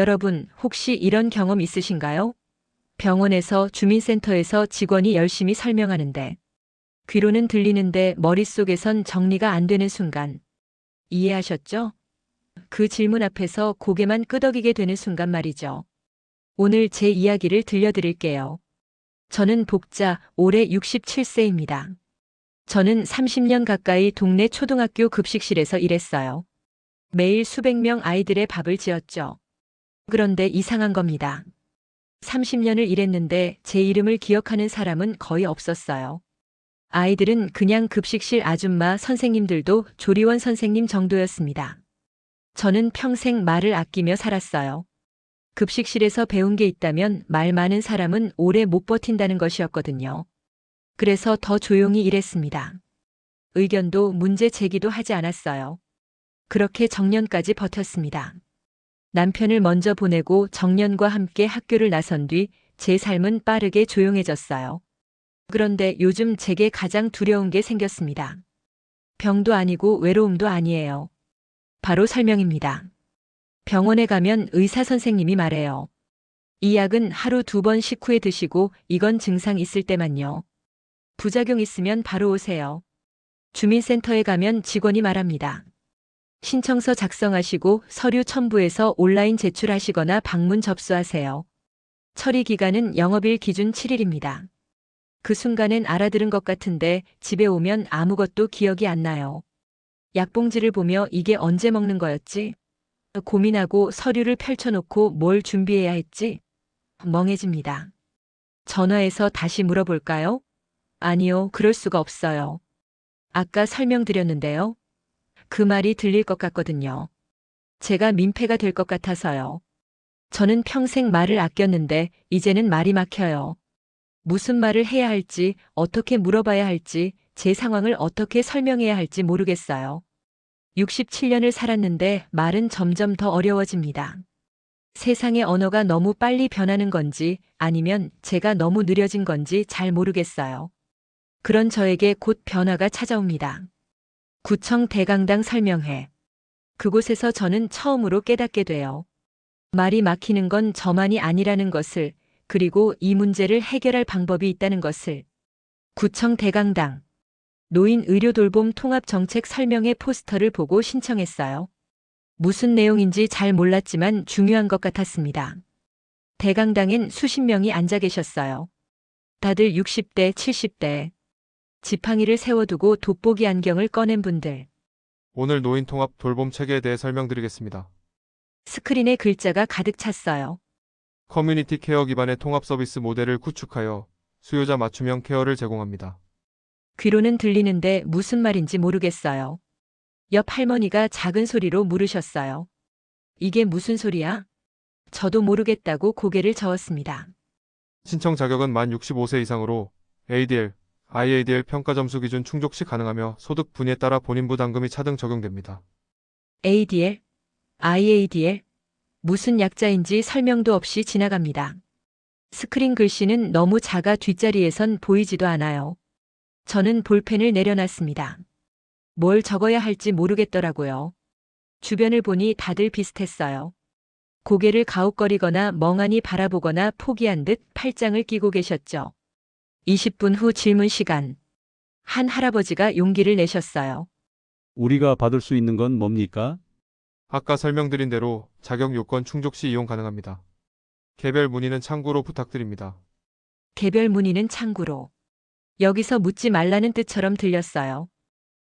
여러분, 혹시 이런 경험 있으신가요? 병원에서 주민센터에서 직원이 열심히 설명하는데 귀로는 들리는데 머릿속에선 정리가 안 되는 순간. 이해하셨죠? 그 질문 앞에서 고개만 끄덕이게 되는 순간 말이죠. 오늘 제 이야기를 들려드릴게요. 저는 복자, 올해 67세입니다. 저는 30년 가까이 동네 초등학교 급식실에서 일했어요. 매일 수백 명 아이들의 밥을 지었죠. 그런데 이상한 겁니다. 30년을 일했는데 제 이름을 기억하는 사람은 거의 없었어요. 아이들은 그냥 급식실 아줌마 선생님들도 조리원 선생님 정도였습니다. 저는 평생 말을 아끼며 살았어요. 급식실에서 배운 게 있다면 말 많은 사람은 오래 못 버틴다는 것이었거든요. 그래서 더 조용히 일했습니다. 의견도 문제 제기도 하지 않았어요. 그렇게 정년까지 버텼습니다. 남편을 먼저 보내고 정년과 함께 학교를 나선 뒤 제 삶은 빠르게 조용해졌어요. 그런데 요즘 제게 가장 두려운 게 생겼습니다. 병도 아니고 외로움도 아니에요. 바로 설명입니다. 병원에 가면 의사 선생님이 말해요. 이 약은 하루 2번 식후에 드시고 이건 증상 있을 때만요. 부작용 있으면 바로 오세요. 주민센터에 가면 직원이 말합니다. 신청서 작성하시고 서류 첨부해서 온라인 제출하시거나 방문 접수하세요. 처리 기간은 영업일 기준 7일입니다. 그 순간엔 알아들은 것 같은데 집에 오면 아무것도 기억이 안 나요. 약봉지를 보며 이게 언제 먹는 거였지? 고민하고 서류를 펼쳐놓고 뭘 준비해야 했지? 멍해집니다. 전화해서 다시 물어볼까요? 아니요, 그럴 수가 없어요. 아까 설명드렸는데요. 그 말이 들릴 것 같거든요. 제가 민폐가 될 것 같아서요. 저는 평생 말을 아꼈는데 이제는 말이 막혀요. 무슨 말을 해야 할지, 어떻게 물어봐야 할지, 제 상황을 어떻게 설명해야 할지 모르겠어요. 67년을 살았는데 말은 점점 더 어려워집니다. 세상의 언어가 너무 빨리 변하는 건지 아니면 제가 너무 느려진 건지 잘 모르겠어요. 그런 저에게 곧 변화가 찾아옵니다. 구청 대강당 설명회. 그곳에서 저는 처음으로 깨닫게 돼요. 말이 막히는 건 저만이 아니라는 것을, 그리고 이 문제를 해결할 방법이 있다는 것을. 구청 대강당. 노인 의료 돌봄 통합 정책 설명회 포스터를 보고 신청했어요. 무슨 내용인지 잘 몰랐지만 중요한 것 같았습니다. 대강당엔 수십 명이 앉아 계셨어요. 다들 60대, 70대. 지팡이를 세워두고 돋보기 안경을 꺼낸 분들. 오늘 노인 통합 돌봄 체계에 대해 설명드리겠습니다. 스크린에 글자가 가득 찼어요. 커뮤니티 케어 기반의 통합 서비스 모델을 구축하여 수요자 맞춤형 케어를 제공합니다. 귀로는 들리는데 무슨 말인지 모르겠어요. 옆 할머니가 작은 소리로 물으셨어요. 이게 무슨 소리야? 저도 모르겠다고 고개를 저었습니다. 신청 자격은 만 65세 이상으로 ADL, IADL 평가 점수 기준 충족 시 가능하며 소득 분야에 따라 본인 부담금이 차등 적용됩니다. ADL, IADL, 무슨 약자인지 설명도 없이 지나갑니다. 스크린 글씨는 너무 작아 뒷자리에선 보이지도 않아요. 저는 볼펜을 내려놨습니다. 뭘 적어야 할지 모르겠더라고요. 주변을 보니 다들 비슷했어요. 고개를 가웃거리거나 멍하니 바라보거나 포기한 듯 팔짱을 끼고 계셨죠. 20분 후 질문 시간. 한 할아버지가 용기를 내셨어요. 우리가 받을 수 있는 건 뭡니까? 아까 설명드린 대로 자격 요건 충족 시 이용 가능합니다. 개별 문의는 참고로 부탁드립니다. 개별 문의는 창구로. 여기서 묻지 말라는 뜻처럼 들렸어요.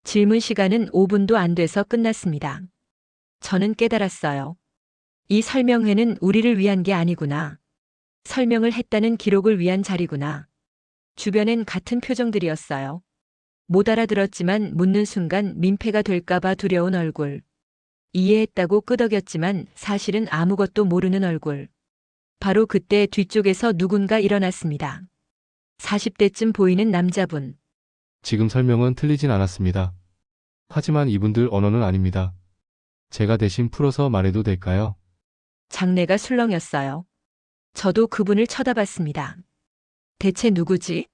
질문 시간은 5분도 안 돼서 끝났습니다. 저는 깨달았어요. 이 설명회는 우리를 위한 게 아니구나. 설명을 했다는 기록을 위한 자리구나. 주변엔 같은 표정들이었어요. 못 알아들었지만 묻는 순간 민폐가 될까봐 두려운 얼굴. 이해했다고 끄덕였지만 사실은 아무것도 모르는 얼굴. 바로 그때 뒤쪽에서 누군가 일어났습니다. 40대쯤 보이는 남자분. 지금 설명은 틀리진 않았습니다. 하지만 이분들 언어는 아닙니다. 제가 대신 풀어서 말해도 될까요? 장내가 술렁였어요. 저도 그분을 쳐다봤습니다. 대체 누구지?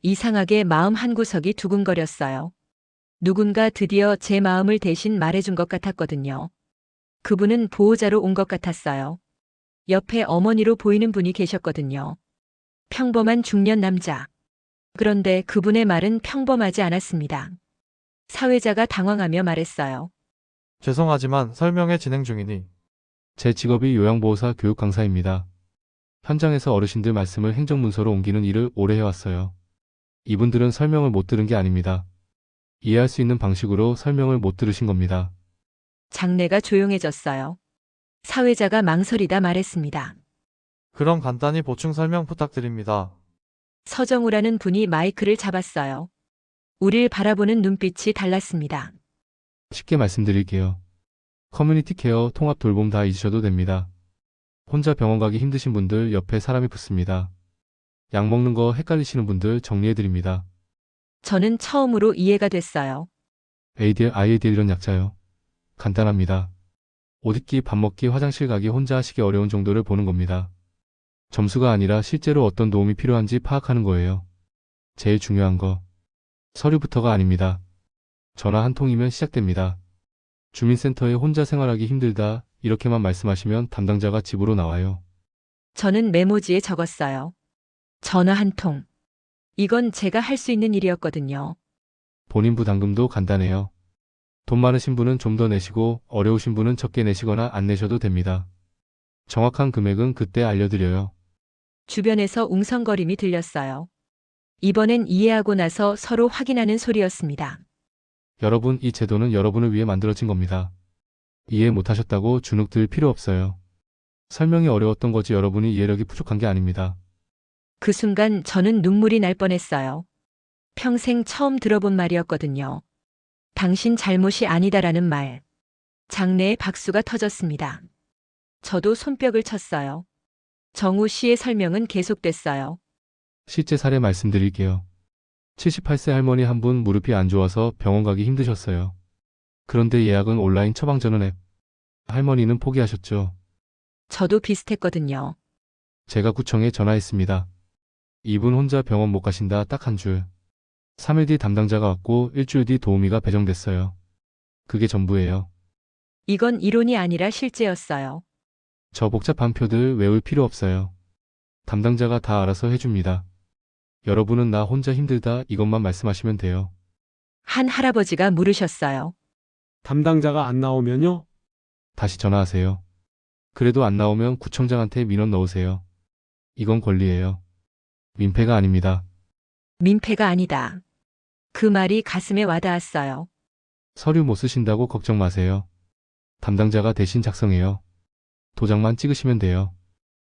이상하게 마음 한구석이 두근거렸어요. 누군가 드디어 제 마음을 대신 말해준 것 같았거든요. 그분은 보호자로 온 것 같았어요. 옆에 어머니로 보이는 분이 계셨거든요. 평범한 중년 남자. 그런데 그분의 말은 평범하지 않았습니다. 사회자가 당황하며 말했어요. 죄송하지만 설명회 진행 중이니 제 직업이 요양보호사 교육 강사입니다. 현장에서 어르신들 말씀을 행정문서로 옮기는 일을 오래 해왔어요. 이분들은 설명을 못 들은 게 아닙니다. 이해할 수 있는 방식으로 설명을 못 들으신 겁니다. 장내가 조용해졌어요. 사회자가 망설이다 말했습니다. 그럼 간단히 보충 설명 부탁드립니다. 서정우라는 분이 마이크를 잡았어요. 우릴 바라보는 눈빛이 달랐습니다. 쉽게 말씀드릴게요. 커뮤니티 케어, 통합 돌봄 다 잊으셔도 됩니다. 혼자 병원 가기 힘드신 분들 옆에 사람이 붙습니다. 약 먹는 거 헷갈리시는 분들 정리해드립니다. 저는 처음으로 이해가 됐어요. ADL, IADL 이런 약자요. 간단합니다. 옷 입기, 밥 먹기, 화장실 가기 혼자 하시기 어려운 정도를 보는 겁니다. 점수가 아니라 실제로 어떤 도움이 필요한지 파악하는 거예요. 제일 중요한 거. 서류부터가 아닙니다. 전화 한 통이면 시작됩니다. 주민센터에 혼자 생활하기 힘들다 이렇게만 말씀하시면 담당자가 집으로 나와요. 저는 메모지에 적었어요. 전화 한 통. 이건 제가 할 수 있는 일이었거든요. 본인 부담금도 간단해요. 돈 많으신 분은 좀 더 내시고 어려우신 분은 적게 내시거나 안 내셔도 됩니다. 정확한 금액은 그때 알려드려요. 주변에서 웅성거림이 들렸어요. 이번엔 이해하고 나서 서로 확인하는 소리였습니다. 여러분, 이 제도는 여러분을 위해 만들어진 겁니다. 이해 못하셨다고 주눅 들 필요 없어요. 설명이 어려웠던 거지 여러분이 이해력이 부족한 게 아닙니다. 그 순간 저는 눈물이 날 뻔했어요. 평생 처음 들어본 말이었거든요. 당신 잘못이 아니다라는 말. 장내에 박수가 터졌습니다. 저도 손뼉을 쳤어요. 정우 씨의 설명은 계속됐어요. 실제 사례 말씀드릴게요. 78세 할머니 한 분 무릎이 안 좋아서 병원 가기 힘드셨어요. 그런데 예약은 온라인 처방전원 앱. 할머니는 포기하셨죠. 저도 비슷했거든요. 제가 구청에 전화했습니다. 이분 혼자 병원 못 가신다 딱 한 줄. 3일 뒤 담당자가 왔고 일주일 뒤 도우미가 배정됐어요. 그게 전부예요. 이건 이론이 아니라 실제였어요. 저 복잡한 표들 외울 필요 없어요. 담당자가 다 알아서 해줍니다. 여러분은 나 혼자 힘들다 이것만 말씀하시면 돼요. 한 할아버지가 물으셨어요. 담당자가 안 나오면요? 다시 전화하세요. 그래도 안 나오면 구청장한테 민원 넣으세요. 이건 권리예요. 민폐가 아닙니다. 민폐가 아니다. 그 말이 가슴에 와닿았어요. 서류 못 쓰신다고 걱정 마세요. 담당자가 대신 작성해요. 도장만 찍으시면 돼요.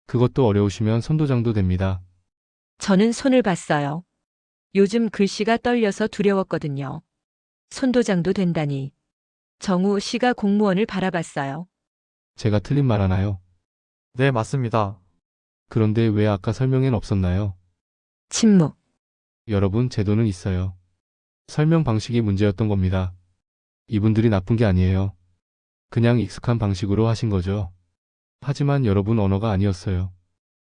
그것도 어려우시면 손도장도 됩니다. 저는 손을 봤어요. 요즘 글씨가 떨려서 두려웠거든요. 손도장도 된다니. 정우 씨가 공무원을 바라봤어요. 제가 틀린 말 하나요? 네, 맞습니다. 그런데 왜 아까 설명엔 없었나요? 침묵. 여러분, 제도는 있어요. 설명 방식이 문제였던 겁니다. 이분들이 나쁜 게 아니에요. 그냥 익숙한 방식으로 하신 거죠. 하지만 여러분 언어가 아니었어요.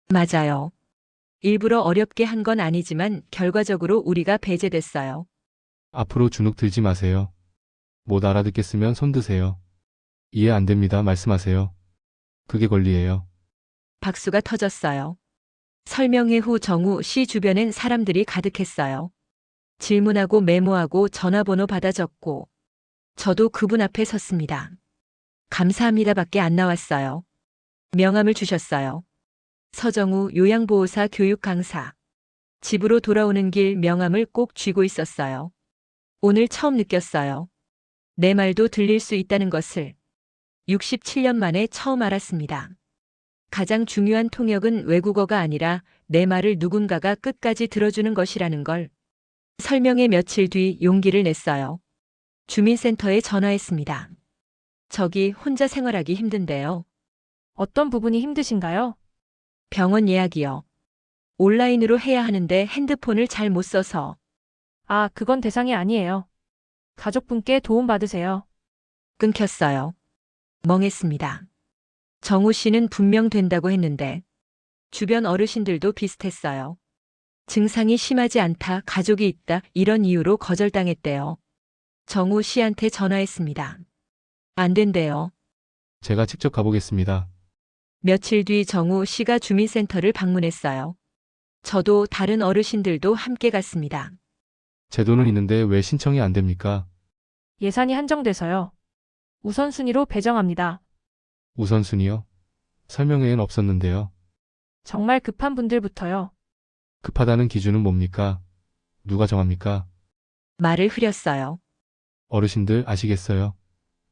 맞아요. 일부러 어렵게 한 건 아니지만 결과적으로 우리가 배제됐어요. 앞으로 주눅 들지 마세요. 못 알아듣겠으면 손 드세요. 이해 안 됩니다. 말씀하세요. 그게 권리예요. 박수가 터졌어요. 설명회 후 정우 씨 주변엔 사람들이 가득했어요. 질문하고 메모하고 전화번호 받아 적고. 저도 그분 앞에 섰습니다. 감사합니다밖에 안 나왔어요. 명함을 주셨어요. 서정우 요양보호사 교육 강사. 집으로 돌아오는 길 명함을 꼭 쥐고 있었어요. 오늘 처음 느꼈어요. 내 말도 들릴 수 있다는 것을. 67년 만에 처음 알았습니다. 가장 중요한 통역은 외국어가 아니라 내 말을 누군가가 끝까지 들어주는 것이라는 걸. 설명의 며칠 뒤 용기를 냈어요. 주민센터에 전화했습니다. 저기 혼자 생활하기 힘든데요. 어떤 부분이 힘드신가요? 병원 예약이요. 온라인으로 해야 하는데 핸드폰을 잘 못 써서. 아, 그건 대상이 아니에요. 가족분께 도움 받으세요. 끊겼어요. 멍했습니다. 정우 씨는 분명 된다고 했는데 주변 어르신들도 비슷했어요. 증상이 심하지 않다, 가족이 있다 이런 이유로 거절당했대요. 정우 씨한테 전화했습니다. 안 된대요. 제가 직접 가보겠습니다. 며칠 뒤 정우 씨가 주민센터를 방문했어요. 저도 다른 어르신들도 함께 갔습니다. 제도는 있는데 왜 신청이 안 됩니까? 예산이 한정돼서요. 우선순위로 배정합니다. 우선순위요? 설명회엔 없었는데요. 정말 급한 분들부터요. 급하다는 기준은 뭡니까? 누가 정합니까? 말을 흐렸어요. 어르신들 아시겠어요?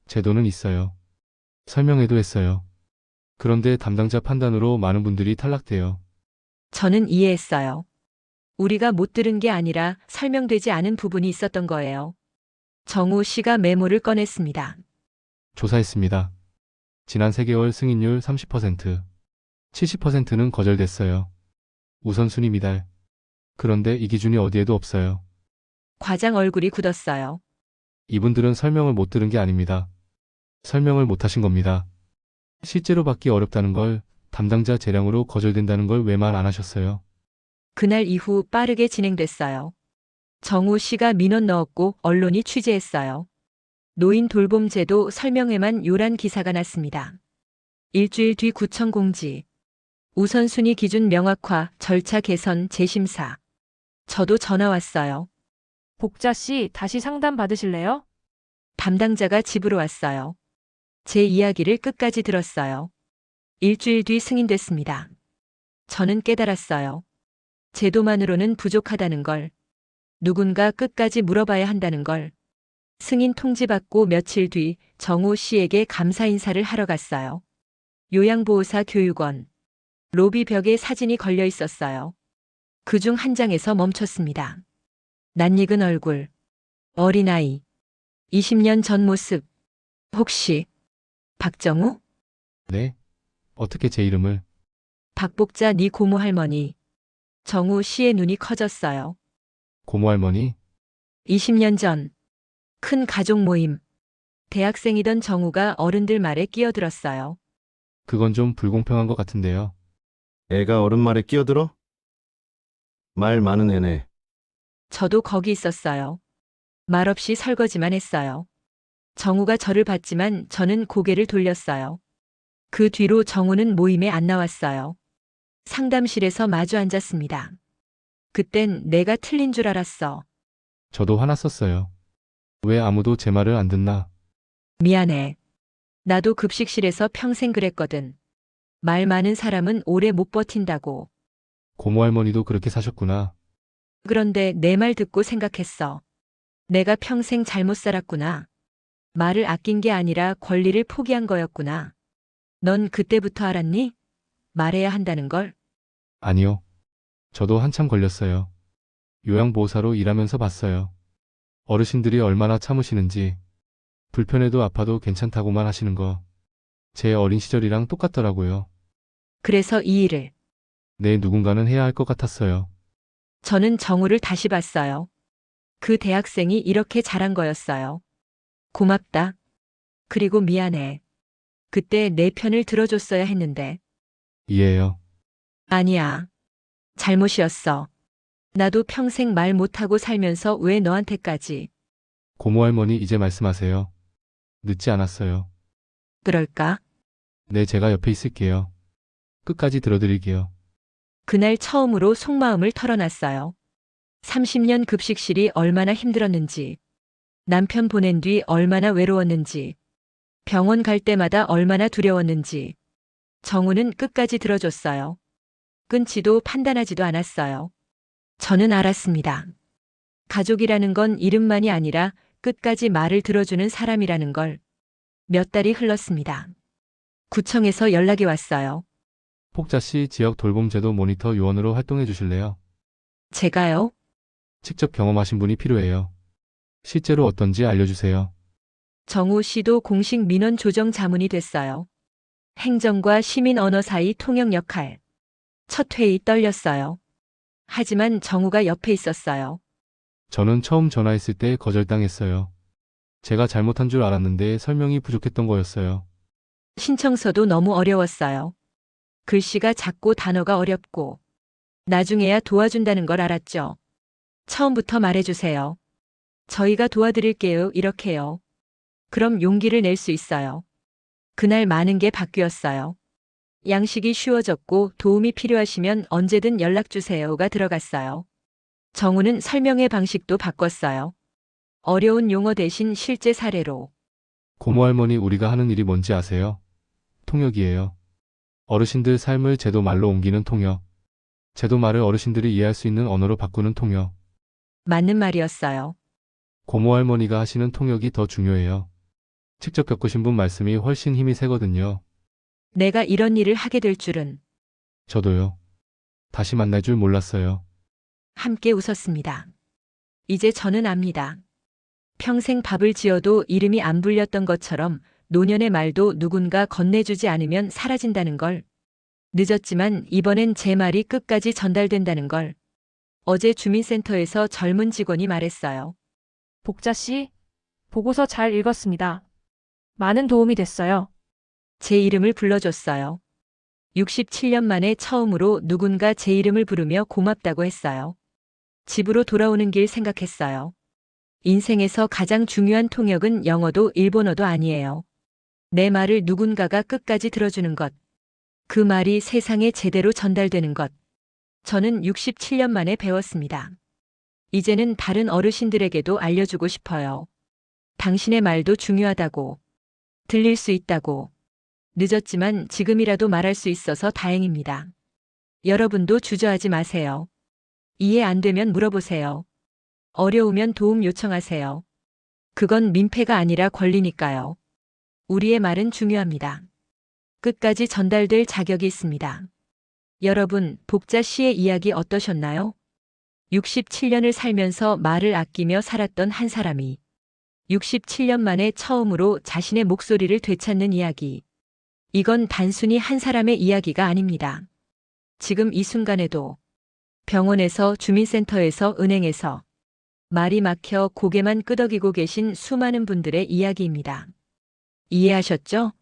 제도는 있어요. 설명회도 했어요. 그런데 담당자 판단으로 많은 분들이 탈락돼요. 저는 이해했어요. 우리가 못 들은 게 아니라 설명되지 않은 부분이 있었던 거예요. 정우 씨가 메모를 꺼냈습니다. 조사했습니다. 지난 3개월 승인율 30%, 70%는 거절됐어요. 우선순위 미달. 그런데 이 기준이 어디에도 없어요. 과장 얼굴이 굳었어요. 이분들은 설명을 못 들은 게 아닙니다. 설명을 못 하신 겁니다. 실제로 받기 어렵다는 걸, 담당자 재량으로 거절된다는 걸 왜 말 안 하셨어요? 그날 이후 빠르게 진행됐어요. 정우 씨가 민원 넣었고 언론이 취재했어요. 노인 돌봄 제도 설명회만 요란 기사가 났습니다. 일주일 뒤 구청 공지. 우선순위 기준 명확화, 절차 개선, 재심사. 저도 전화 왔어요. 복자 씨, 다시 상담 받으실래요? 담당자가 집으로 왔어요. 제 이야기를 끝까지 들었어요. 일주일 뒤 승인됐습니다. 저는 깨달았어요. 제도만으로는 부족하다는 걸. 누군가 끝까지 물어봐야 한다는 걸. 승인 통지받고 며칠 뒤 정우 씨에게 감사 인사를 하러 갔어요. 요양보호사 교육원. 로비 벽에 사진이 걸려 있었어요. 그중 한 장에서 멈췄습니다. 낯익은 얼굴. 어린아이. 20년 전 모습. 혹시 박정우? 네? 어떻게 제 이름을? 박복자 네 고모 할머니. 정우 씨의 눈이 커졌어요. 고모 할머니? 20년 전. 큰 가족 모임. 대학생이던 정우가 어른들 말에 끼어들었어요. 그건 좀 불공평한 것 같은데요. 애가 어른 말에 끼어들어? 말 많은 애네. 저도 거기 있었어요. 말없이 설거지만 했어요. 정우가 저를 봤지만 저는 고개를 돌렸어요. 그 뒤로 정우는 모임에 안 나왔어요. 상담실에서 마주 앉았습니다. 그땐 내가 틀린 줄 알았어. 저도 화났었어요. 왜 아무도 제 말을 안 듣나? 미안해. 나도 급식실에서 평생 그랬거든. 말 많은 사람은 오래 못 버틴다고. 고모 할머니도 그렇게 사셨구나. 그런데 내 말 듣고 생각했어. 내가 평생 잘못 살았구나. 말을 아낀 게 아니라 권리를 포기한 거였구나. 넌 그때부터 알았니? 말해야 한다는 걸. 아니요. 저도 한참 걸렸어요. 요양보호사로 일하면서 봤어요. 어르신들이 얼마나 참으시는지, 불편해도 아파도 괜찮다고만 하시는 거. 제 어린 시절이랑 똑같더라고요. 그래서 이 일을. 내 누군가는 해야 할 것 같았어요. 저는 정우를 다시 봤어요. 그 대학생이 이렇게 잘한 거였어요. 고맙다. 그리고 미안해. 그때 내 편을 들어줬어야 했는데. 이해해요. 아니야. 잘못이었어. 나도 평생 말 못하고 살면서 왜 너한테까지. 고모 할머니 이제 말씀하세요. 늦지 않았어요. 그럴까? 네, 제가 옆에 있을게요. 끝까지 들어드릴게요. 그날 처음으로 속마음을 털어놨어요. 30년 급식실이 얼마나 힘들었는지, 남편 보낸 뒤 얼마나 외로웠는지, 병원 갈 때마다 얼마나 두려웠는지. 정우는 끝까지 들어줬어요. 끊지도 판단하지도 않았어요. 저는 알았습니다. 가족이라는 건 이름만이 아니라 끝까지 말을 들어주는 사람이라는 걸. 몇 달이 흘렀습니다. 구청에서 연락이 왔어요. 폭자씨 지역 돌봄제도 모니터 요원으로 활동해 주실래요? 제가요? 직접 경험하신 분이 필요해요. 실제로 어떤지 알려주세요. 정우 씨도 공식 민원 조정 자문이 됐어요. 행정과 시민 언어 사이 통역 역할. 첫 회의 떨렸어요. 하지만 정우가 옆에 있었어요. 저는 처음 전화했을 때 거절당했어요. 제가 잘못한 줄 알았는데 설명이 부족했던 거였어요. 신청서도 너무 어려웠어요. 글씨가 작고 단어가 어렵고. 나중에야 도와준다는 걸 알았죠. 처음부터 말해주세요. 저희가 도와드릴게요. 이렇게요. 그럼 용기를 낼 수 있어요. 그날 많은 게 바뀌었어요. 양식이 쉬워졌고 도움이 필요하시면 언제든 연락주세요가 들어갔어요. 정우는 설명의 방식도 바꿨어요. 어려운 용어 대신 실제 사례로. 고모할머니 우리가 하는 일이 뭔지 아세요? 통역이에요. 어르신들 삶을 제도 말로 옮기는 통역. 제도 말을 어르신들이 이해할 수 있는 언어로 바꾸는 통역. 맞는 말이었어요. 고모할머니가 하시는 통역이 더 중요해요. 직접 겪으신 분 말씀이 훨씬 힘이 세거든요. 내가 이런 일을 하게 될 줄은. 저도요. 다시 만날 줄 몰랐어요. 함께 웃었습니다. 이제 저는 압니다. 평생 밥을 지어도 이름이 안 불렸던 것처럼 노년의 말도 누군가 건네주지 않으면 사라진다는 걸. 늦었지만 이번엔 제 말이 끝까지 전달된다는 걸. 어제 주민센터에서 젊은 직원이 말했어요. 복자 씨, 보고서 잘 읽었습니다. 많은 도움이 됐어요. 제 이름을 불러줬어요. 67년 만에 처음으로 누군가 제 이름을 부르며 고맙다고 했어요. 집으로 돌아오는 길 생각했어요. 인생에서 가장 중요한 통역은 영어도 일본어도 아니에요. 내 말을 누군가가 끝까지 들어주는 것. 그 말이 세상에 제대로 전달되는 것. 저는 67년 만에 배웠습니다. 이제는 다른 어르신들에게도 알려주고 싶어요. 당신의 말도 중요하다고. 들릴 수 있다고. 늦었지만 지금이라도 말할 수 있어서 다행입니다. 여러분도 주저하지 마세요. 이해 안 되면 물어보세요. 어려우면 도움 요청하세요. 그건 민폐가 아니라 권리니까요. 우리의 말은 중요합니다. 끝까지 전달될 자격이 있습니다. 여러분, 복자 씨의 이야기 어떠셨나요? 67년을 살면서 말을 아끼며 살았던 한 사람이 67년 만에 처음으로 자신의 목소리를 되찾는 이야기. 이건 단순히 한 사람의 이야기가 아닙니다. 지금 이 순간에도 병원에서, 주민센터에서, 은행에서 말이 막혀 고개만 끄덕이고 계신 수많은 분들의 이야기입니다. 이해하셨죠?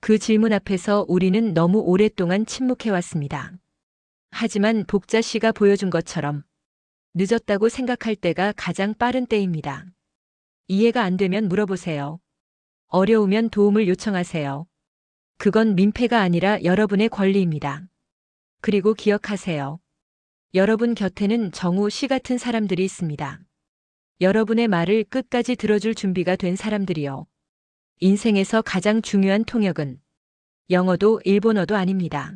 그 질문 앞에서 우리는 너무 오랫동안 침묵해왔습니다. 하지만 복자 씨가 보여준 것처럼 늦었다고 생각할 때가 가장 빠른 때입니다. 이해가 안 되면 물어보세요. 어려우면 도움을 요청하세요. 그건 민폐가 아니라 여러분의 권리입니다. 그리고 기억하세요. 여러분 곁에는 정우 씨 같은 사람들이 있습니다. 여러분의 말을 끝까지 들어줄 준비가 된 사람들이요. 인생에서 가장 중요한 통역은 영어도 일본어도 아닙니다.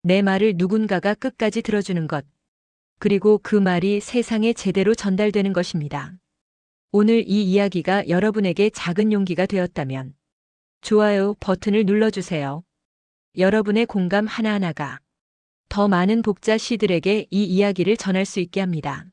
내 말을 누군가가 끝까지 들어주는 것. 그리고 그 말이 세상에 제대로 전달되는 것입니다. 오늘 이 이야기가 여러분에게 작은 용기가 되었다면 좋아요 버튼을 눌러주세요. 여러분의 공감 하나하나가 더 많은 복자 씨들에게 이 이야기를 전할 수 있게 합니다.